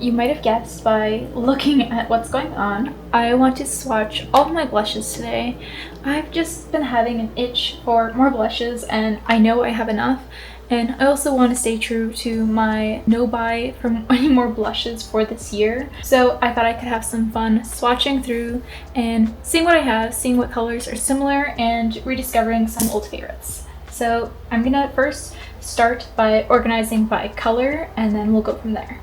You might have guessed by looking at what's going on, I want to swatch all of my blushes today. I've just been having an itch for more blushes and I know I have enough, and I also want to stay true to my no buy from any more blushes for this year. So I thought I could have some fun swatching through and seeing what I have, seeing what colors are similar, and rediscovering some old favorites. So I'm gonna first start by organizing by color and then we'll go from there.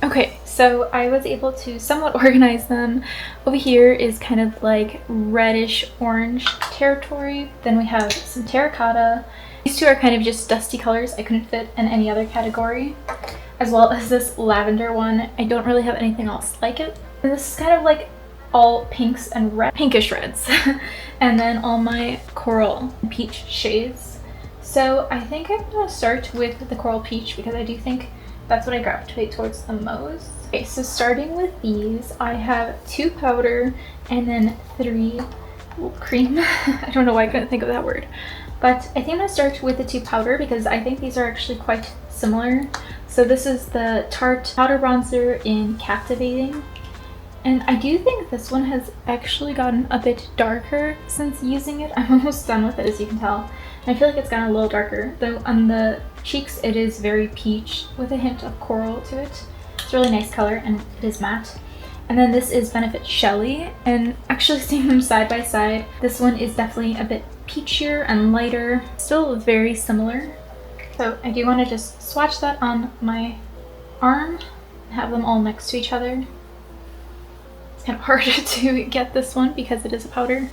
Okay, so I was able to somewhat organize them. Over here is kind of like reddish orange territory. Then we have some terracotta. These two are kind of just dusty colors I couldn't fit in any other category. As well as this lavender one. I don't really have anything else like it. And this is kind of like all pinks and pinkish reds. And then all my coral peach shades. So I think I'm gonna start with the coral peach because I do think that's what I gravitate towards the most. Okay, so starting with these, I have 2 powder and then 3 cream. I don't know why I couldn't think of that word. But I think I'm gonna start with the 2 powder because I think these are actually quite similar. So this is the Tarte Powder Bronzer in Captivating. And I do think this one has actually gotten a bit darker since using it. I'm almost done with it, as you can tell. And I feel like it's gotten a little darker, though on the cheeks it is very peach with a hint of coral to it. It's a really nice color and it is matte. And then this is Benefit Shelly, and actually seeing them side by side, this one is definitely a bit peachier and lighter, still very similar. So I do want to just swatch that on my arm and have them all next to each other. It's kind of hard to get this one because it is a powder.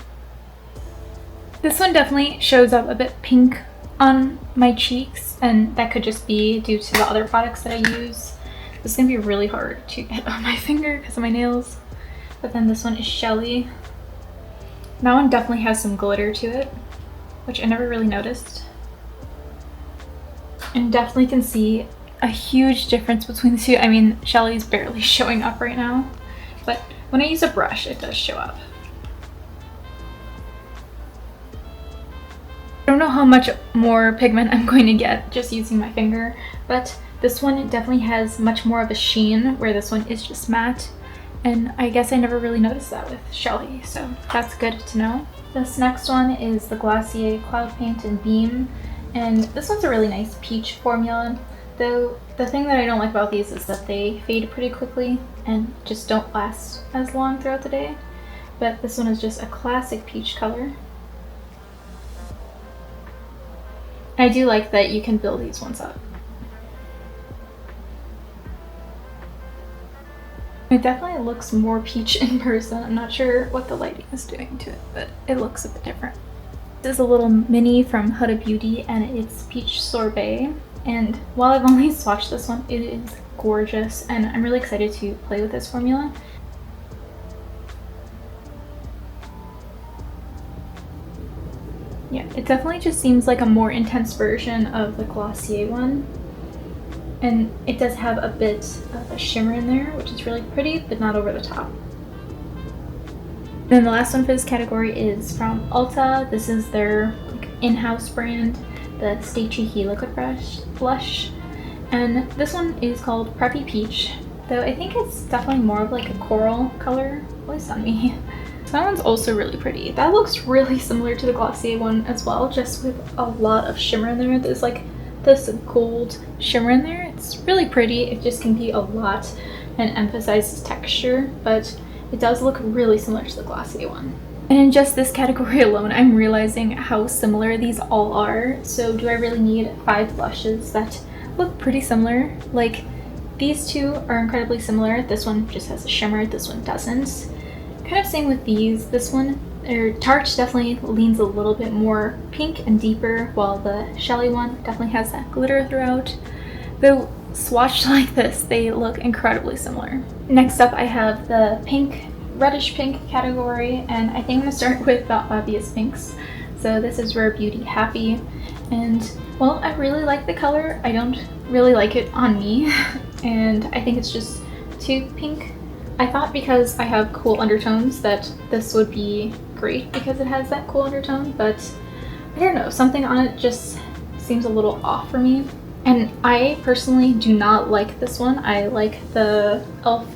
This one definitely shows up a bit pink on my cheeks, and that could just be due to the other products that I use. This is gonna be really hard to get on my finger because of my nails. But then this one is Shelly. That one definitely has some glitter to it, which I never really noticed. And definitely can see a huge difference between the two. I mean, Shelly's barely showing up right now, but when I use a brush, it does show up. I don't know how much more pigment I'm going to get just using my finger, but this one definitely has much more of a sheen, where this one is just matte. And I guess I never really noticed that with Shelly, so that's good to know. This next one is the Glossier Cloud Paint in Beam, and this one's a really nice peach formula, though the thing that I don't like about these is that they fade pretty quickly and just don't last as long throughout the day. But this one is just a classic peach color. I do like that you can build these ones up. It definitely looks more peach in person. I'm not sure what the lighting is doing to it, but it looks a bit different. This is a little mini from Huda Beauty and it's Peach Sorbet. And while I've only swatched this one, it is gorgeous and I'm really excited to play with this formula. Yeah, it definitely just seems like a more intense version of the Glossier one. And it does have a bit of a shimmer in there, which is really pretty, but not over the top. Then the last one for this category is from Ulta. This is their in-house brand, the Stay Cheeky Liquid Blush. And this one is called Preppy Peach, though I think it's definitely more of like a coral color, at least on me. That one's also really pretty. That looks really similar to the Glossier one as well, just with a lot of shimmer in there. There's like this gold shimmer in there. It's really pretty. It just can be a lot and emphasizes texture, but it does look really similar to the Glossier one. And in just this category alone, I'm realizing how similar these all are. So do I really need 5 blushes that look pretty similar? Like, these two are incredibly similar. This one just has a shimmer, this one doesn't. Kind of same with these. This one, Tarte definitely leans a little bit more pink and deeper, while the Shelly one definitely has that glitter throughout. Though swatched like this, they look incredibly similar. Next up, I have the pink, reddish pink category, and I think I'm gonna start with the obvious pinks. So this is Rare Beauty Happy, and well, I really like the color. I don't really like it on me, and I think it's just too pink. I thought because I have cool undertones that this would be great because it has that cool undertone, but I don't know, something on it just seems a little off for me. And I personally do not like this one. I like the e.l.f.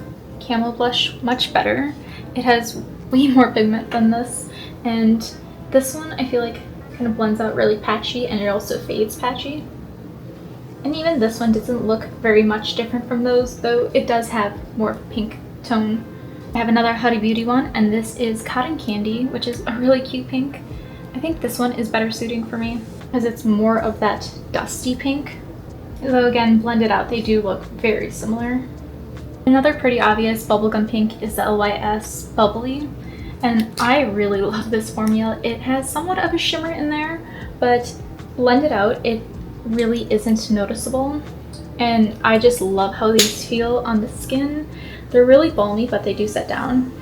Camo Blush much better. It has way more pigment than this, and this one I feel like kind of blends out really patchy, and it also fades patchy. And even this one doesn't look very much different from those, though it does have more pink tone. I have another Huda Beauty one, and this is Cotton Candy, which is a really cute pink. I think this one is better suiting for me because it's more of that dusty pink. Though again, blended out, they do look very similar. Another pretty obvious bubblegum pink is the LYS Bubbly, and I really love this formula. It has somewhat of a shimmer in there, but blended out, it really isn't noticeable. And I just love how these feel on the skin. They're really balmy, but they do set down.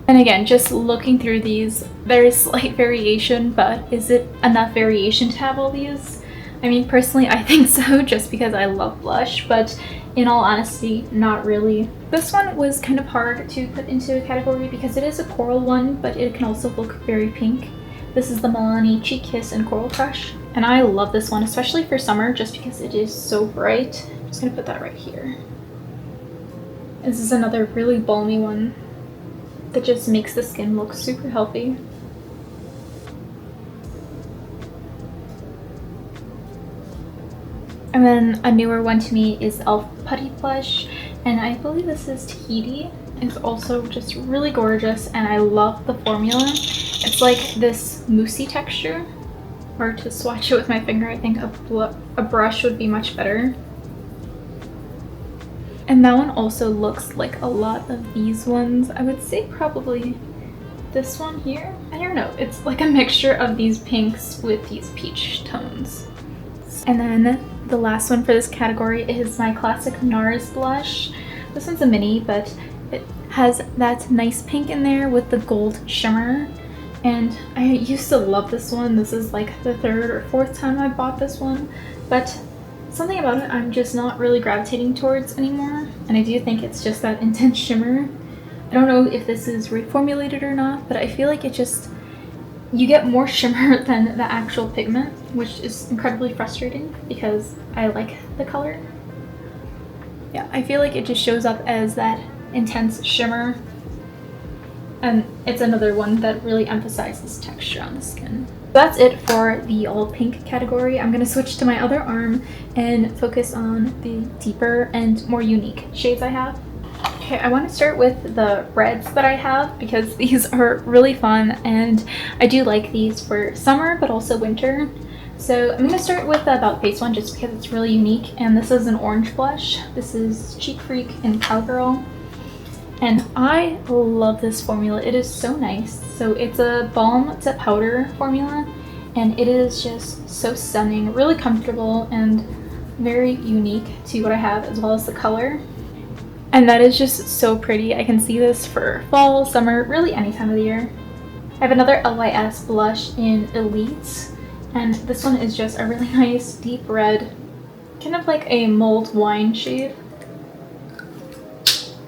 And again, just looking through these, there is slight variation, but is it enough variation to have all these? I mean, personally, I think so, just because I love blush, but in all honesty, not really. This one was kind of hard to put into a category because it is a coral one, but it can also look very pink. This is the Milani Cheek Kiss and Coral Crush, and I love this one, especially for summer, just because it is so bright. I'm just gonna put that right here. This is another really balmy one that just makes the skin look super healthy. And then a newer one to me is e.l.f. Putty Blush, and I believe this is Tahiti. It's also just really gorgeous, and I love the formula. It's like this moussey texture, or to swatch it with my finger, I think a brush would be much better. And that one also looks like a lot of these ones. I would say probably this one here. I don't know, it's like a mixture of these pinks with these peach tones. And then the last one for this category is my classic NARS blush. This one's a mini, but it has that nice pink in there with the gold shimmer. And I used to love this one. This is like the third or fourth time I bought this one, but something about it I'm just not really gravitating towards anymore. And I do think it's just that intense shimmer. I don't know if this is reformulated or not, but I feel like it just, you get more shimmer than the actual pigment, which is incredibly frustrating because I like the color. Yeah, I feel like it just shows up as that intense shimmer, and it's another one that really emphasizes texture on the skin. That's it for the all pink category. I'm gonna switch to my other arm and focus on the deeper and more unique shades I have. Okay, I want to start with the reds that I have because these are really fun and I do like these for summer but also winter. So I'm going to start with the About Face one just because it's really unique, and this is an orange blush. This is Cheek Freak and Cowgirl, and I love this formula. It is so nice. So it's a balm to powder formula, and it is just so stunning, really comfortable, and very unique to what I have, as well as the color. And that is just so pretty. I can see this for fall, summer, really any time of the year. I have another LYS blush in Elite, and this one is just a really nice deep red, kind of like a mulled wine shade.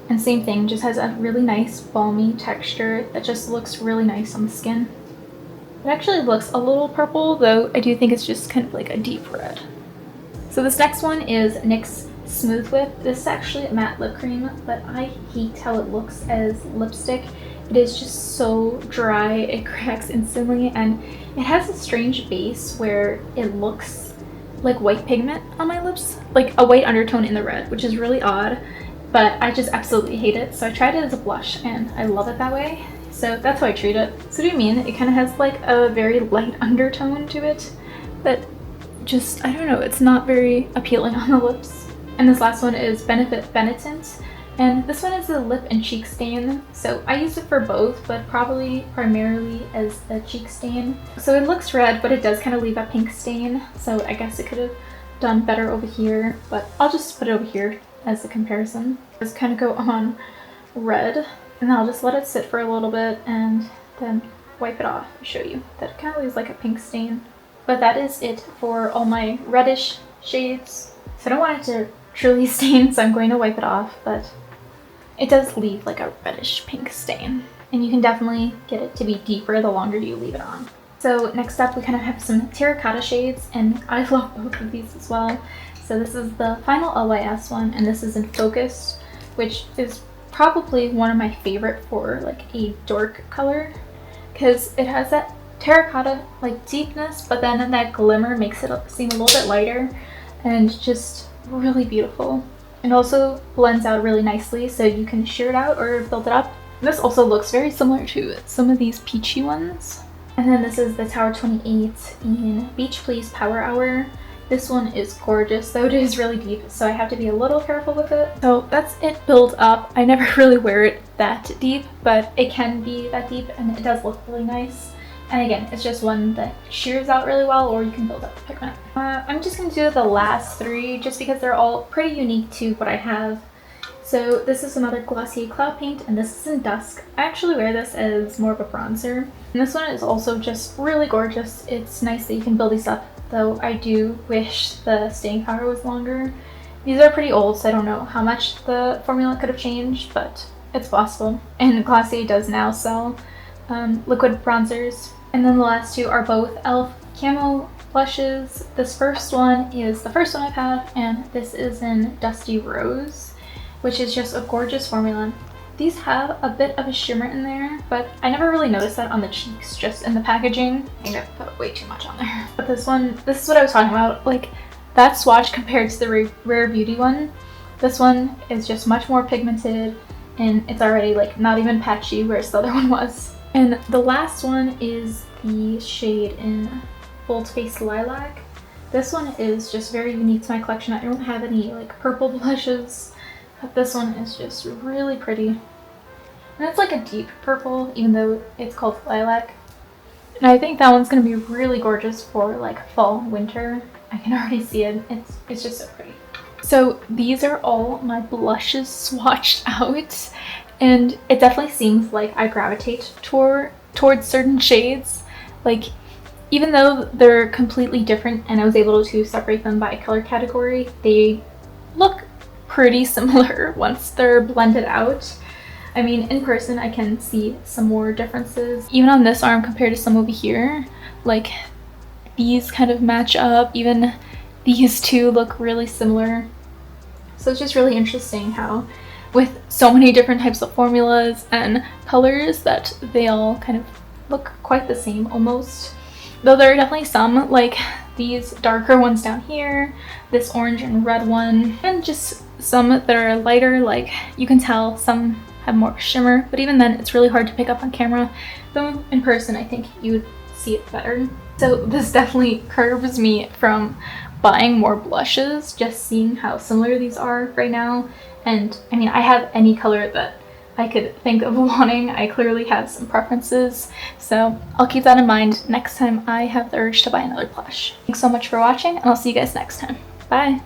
And same thing, just has a really nice balmy texture that just looks really nice on the skin. It actually looks a little purple, though I do think it's just kind of like a deep red. So this next one is NYX Smooth Whip. This is actually a matte lip cream, but I hate how it looks as lipstick. It is just so dry, it cracks instantly, and it has a strange base where it looks like white pigment on my lips, like a white undertone in the red, which is really odd, but I just absolutely hate it. So I tried it as a blush and I love it that way. So that's how I treat it. So do you mean it kind of has like a very light undertone to it that just, I don't know, it's not very appealing on the lips. And this last one is Benefit Benetint, and this one is a lip and cheek stain. So I use it for both, but probably primarily as a cheek stain. So it looks red, but it does kind of leave a pink stain, so I guess it could have done better over here, but I'll just put it over here as a comparison. Just kind of go on red, and I'll just let it sit for a little bit and then wipe it off and show you. That kind of leaves like a pink stain. But that is it for all my reddish shades. So I don't want it to truly stain, so I'm going to wipe it off, but it does leave like a reddish pink stain. And you can definitely get it to be deeper the longer you leave it on. So next up we kind of have some terracotta shades, and I love both of these as well. So this is the final LYS one, and this is in Focus, which is probably one of my favorite for like a dark color, because it has that terracotta like deepness, but then that glimmer makes it seem a little bit lighter and just really beautiful. It also blends out really nicely, so you can sheer it out or build it up. This also looks very similar to some of these peachy ones. And then this is the Tower 28 in Beach Please Power Hour. This one is gorgeous, though it is really deep, so I have to be a little careful with it. So that's it built up. I never really wear it that deep, but it can be that deep and it does look really nice. And again, it's just one that shears out really well, or you can build up the pigment. I'm just going to do the last three just because they're all pretty unique to what I have. So this is another Glossier Cloud Paint, and this is in Dusk. I actually wear this as more of a bronzer. And this one is also just really gorgeous. It's nice that you can build these up, though I do wish the staying power was longer. These are pretty old, so I don't know how much the formula could have changed, but it's possible. And Glossier does now sell liquid bronzers. And then the last two are both e.l.f. Camo blushes. This first one is the first one I've had, and this is in Dusty Rose, which is just a gorgeous formula. These have a bit of a shimmer in there, but I never really noticed that on the cheeks, just in the packaging. I think I put way too much on there. But this one, this is what I was talking about, like that swatch compared to the Rare Beauty one. This one is just much more pigmented, and it's already like not even patchy, whereas the other one was. And the last one is the shade in Bold Face Lilac. This one is just very unique to my collection. I don't have any like purple blushes, but this one is just really pretty. And it's like a deep purple, even though it's called lilac. And I think that one's gonna be really gorgeous for like fall, winter. I can already see it. It's just so pretty. So these are all my blushes swatched out. And it definitely seems like I gravitate towards certain shades. Like, even though they're completely different and I was able to separate them by color category, they look pretty similar once they're blended out. I mean, in person I can see some more differences. Even on this arm compared to some over here, like these kind of match up. Even these two look really similar. So it's just really interesting how with so many different types of formulas and colors that they all kind of look quite the same almost. Though there are definitely some, like these darker ones down here, this orange and red one, and just some that are lighter, like you can tell some have more shimmer, but even then it's really hard to pick up on camera. Though in person I think you would see it better. So this definitely curbs me from buying more blushes, just seeing how similar these are right now. And I mean, I have any color that I could think of wanting. I clearly have some preferences, so I'll keep that in mind next time I have the urge to buy another blush. Thanks so much for watching, and I'll see you guys next time. Bye!